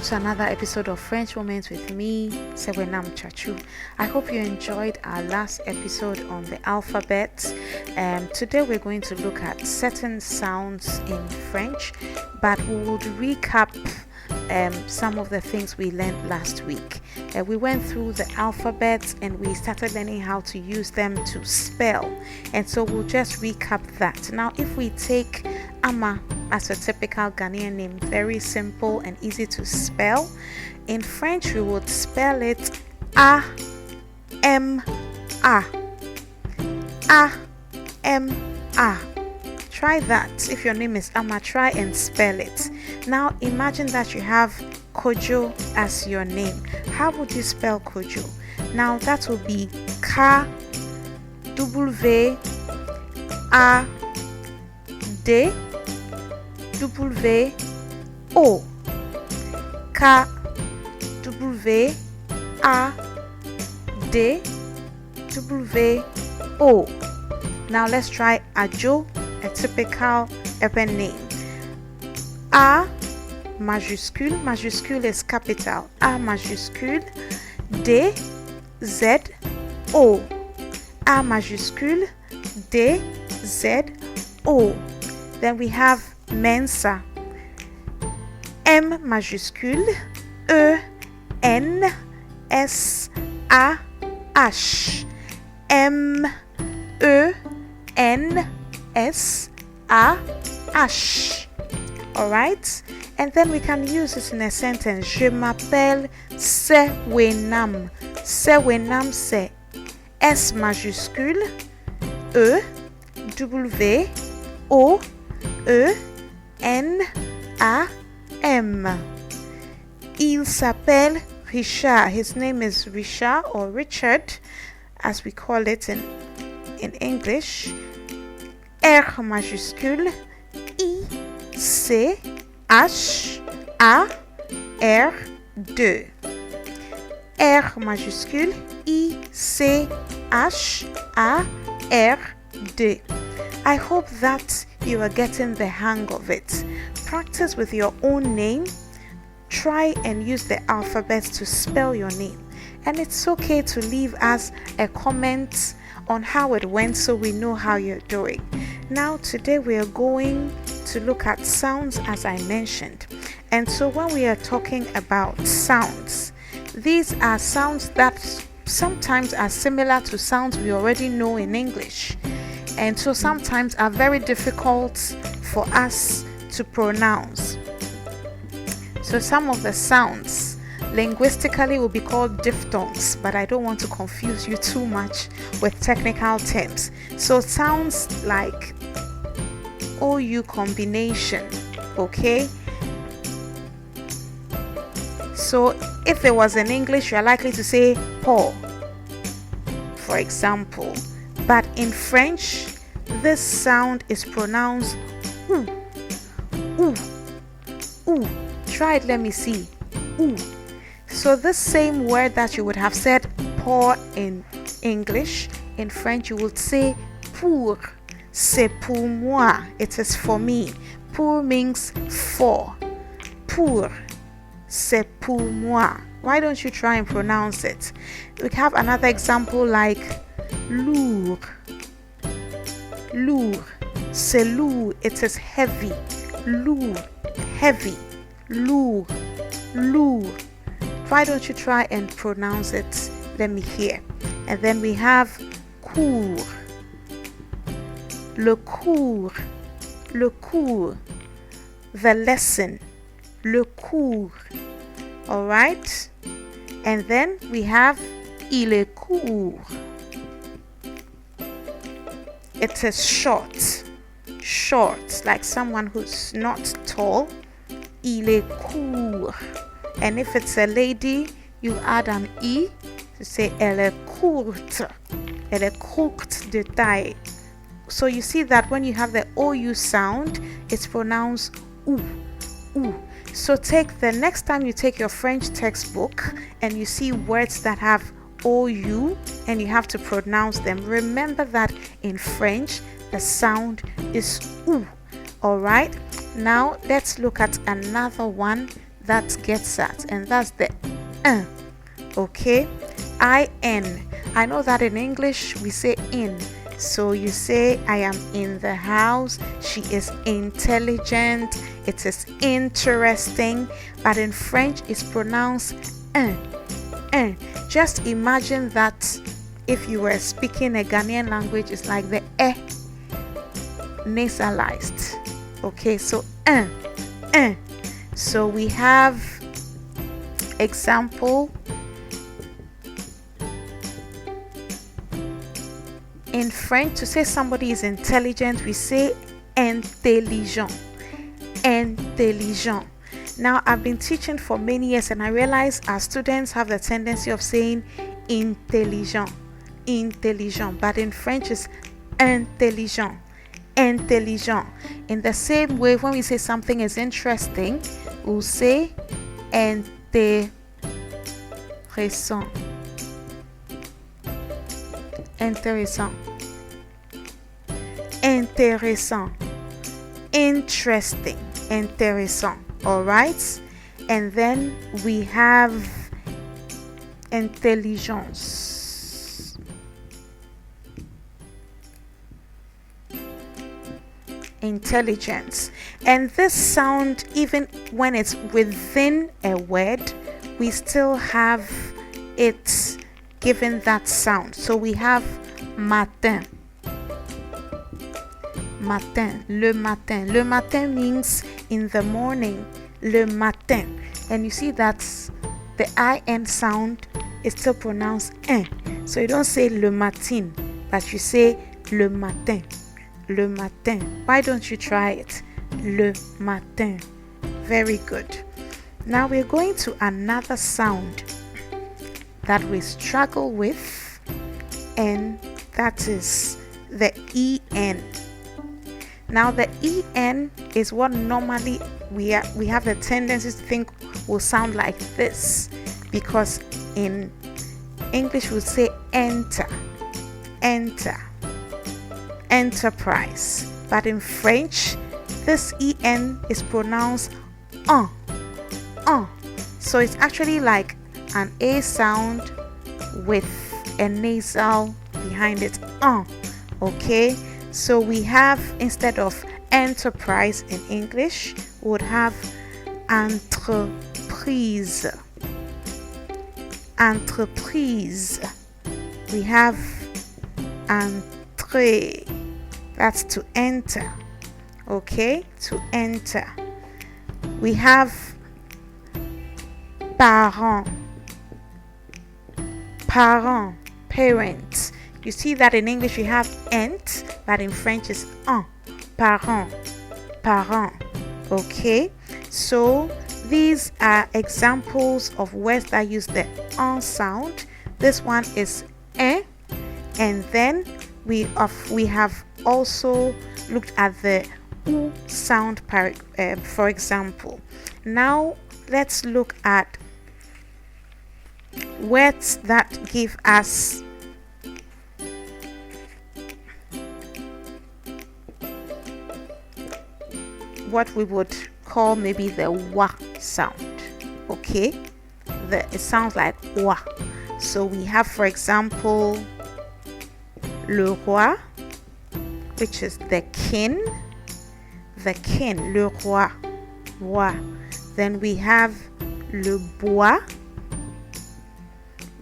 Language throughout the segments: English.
welcome to another episode of French Moments with me, Sewenam Chachu. I hope you enjoyed our last episode on the alphabet. Today we're going to look at certain sounds in French, but we would recap some of the things we learned last week. We went through the alphabet and we started learning how to use them to spell, and so we'll just recap that. Now, if we take Ama as a typical Ghanaian name, very simple and easy to spell. In French, we would spell it A M A. A M A. Try that. If your name is Ama, try and spell it. Now imagine that you have Kojo as your name. How would you spell Kojo? Now that will be K W A D W O. K W A D W O. Now let's try Ajo, a typical urban name. A majuscule is capital. A majuscule, D Z O. A majuscule, D Z O. Then we have Mensa. M majuscule, E N S A H. M E N S A H. Alright, and then we can use this in a sentence. Je m'appelle Sewenam. Sewenam, c'est S majuscule, E W O E N A M. Il s'appelle Richard. His name is Richard, or Richard as we call it in English. R majuscule, I C H A R D. R majuscule, I C H A R D. I hope that you are getting the hang of it. Practice with your own name. Try and use the alphabet to spell your name. And it's okay to leave us a comment on how it went so we know how you're doing. Now today we are going to look at sounds, as I mentioned. And so when we are talking about sounds, these are sounds that sometimes are similar to sounds we already know in English, and so sometimes are very difficult for us to pronounce. So some of the sounds linguistically will be called diphthongs, but I don't want to confuse you too much with technical terms. So sounds like OU combination, okay? So if it was in English, you're likely to say Paul, for example. But in French, this sound is pronounced OU. OU. OU. Try it, let me see. OU. So the same word that you would have said pour in English, in French you would say pour. C'est pour moi. It is for me. Pour means for. Pour. C'est pour moi. Why don't you try and pronounce it? We have another example like lourd. Lourd. C'est lourd. It is heavy. Lourd. Heavy. Lourd. Lourd. Why don't you try and pronounce it? Let me hear. And then we have cours. Le cours. Le cours. The lesson. Le cours. Alright? And then we have il est court. It is short. Short. Like someone who's not tall. Il est court. And if it's a lady, you add an I to say elle est courte. Elle est courte de taille. So you see that when you have the OU sound, it's pronounced OU. OU. So take the next time you take your French textbook and you see words that have OU and you have to pronounce them, remember that in French, the sound is OU. Alright? Now let's look at another one that gets at, and that's the okay. IN. I know that in English we say in. So you say, I am in the house. She is intelligent. It is interesting. But in French, it's pronounced un. Just imagine that if you were speaking a Ghanaian language, it's like the nasalized. Okay, so un. So we have example. In French, to say somebody is intelligent, we say intelligent. Intelligent. Now, I've been teaching for many years and I realize our students have the tendency of saying intelligent. Intelligent. But in French, it's intelligent. Intelligent. In the same way, when we say something is interesting, we'll say intéressant. Intéressant. Intéressant. Interesting. Intéressant. All right. And then we have intelligence. Intelligence. And this sound, even when it's within a word, we still have it given that sound. So we have matin. Matin. Le matin. Le matin means in the morning. Le matin. And you see that the IN sound is still pronounced in. So you don't say le matin, but you say le matin. Le matin. Why don't you try it? Le matin. Very good. Now we're going to another sound that we struggle with, and that is the EN. Now the EN is what normally we have the tendency to think will sound like this, because in English we say enter, enterprise, but in French this EN is pronounced so it's actually like an A sound with a nasal behind it. Okay, so we have, instead of enterprise in English, we would have entreprise. Entreprise. We have entrer. That's to enter. Okay, to enter. We have parent. Parent, parents. You see that in English we have ent, but in French is parent, parent. Okay, so these are examples of words that use the sound. This one is and then we have also looked at the u sound, for example. Now let's look at words that give us what we would call maybe the wa sound. Okay, it sounds like wa. So we have, for example, le roi, which is the king, le roi, roi. Then we have le bois.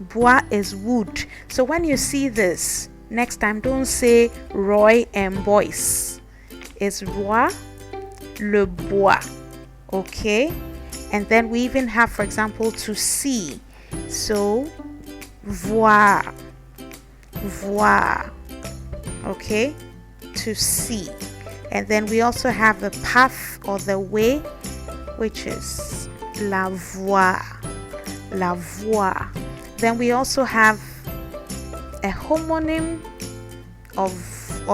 Bois is wood. So when you see this, next time don't say Roy and Boyce. It's roi, le bois. Okay, and then we even have, for example, to see. So voir, voir. Okay, to see. And then we also have the path or the way, which is la voie, la voie. Then we also have a homonym or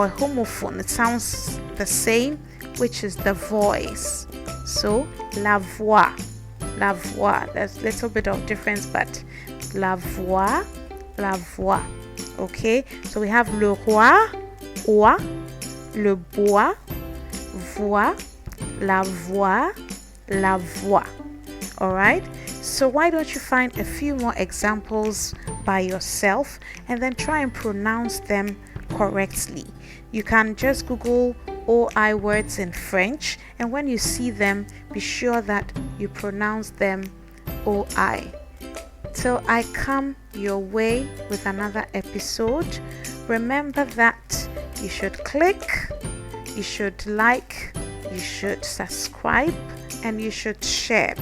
homophone. It sounds the same, which is the voice. So la voix, la voix. There's a little bit of difference, but la voix, la voix. Okay, so we have le roi, oie, le bois, voix, la voix, la voix. Alright, so why don't you find a few more examples by yourself and then try and pronounce them correctly. You can just Google OI words in French, and when you see them, be sure that you pronounce them OI. Till I come your way with another episode, remember that you should click, you should like, you should subscribe, and you should share.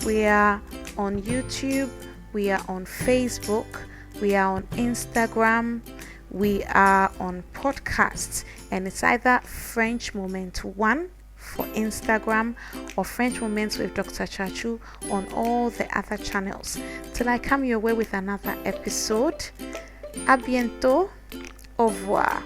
We are on YouTube, we are on Facebook, we are on Instagram, we are on podcasts, and it's either French Moment 1 for Instagram or French Moments with Dr. Chachu on all the other channels. Till I come your way with another episode, à bientôt, au revoir.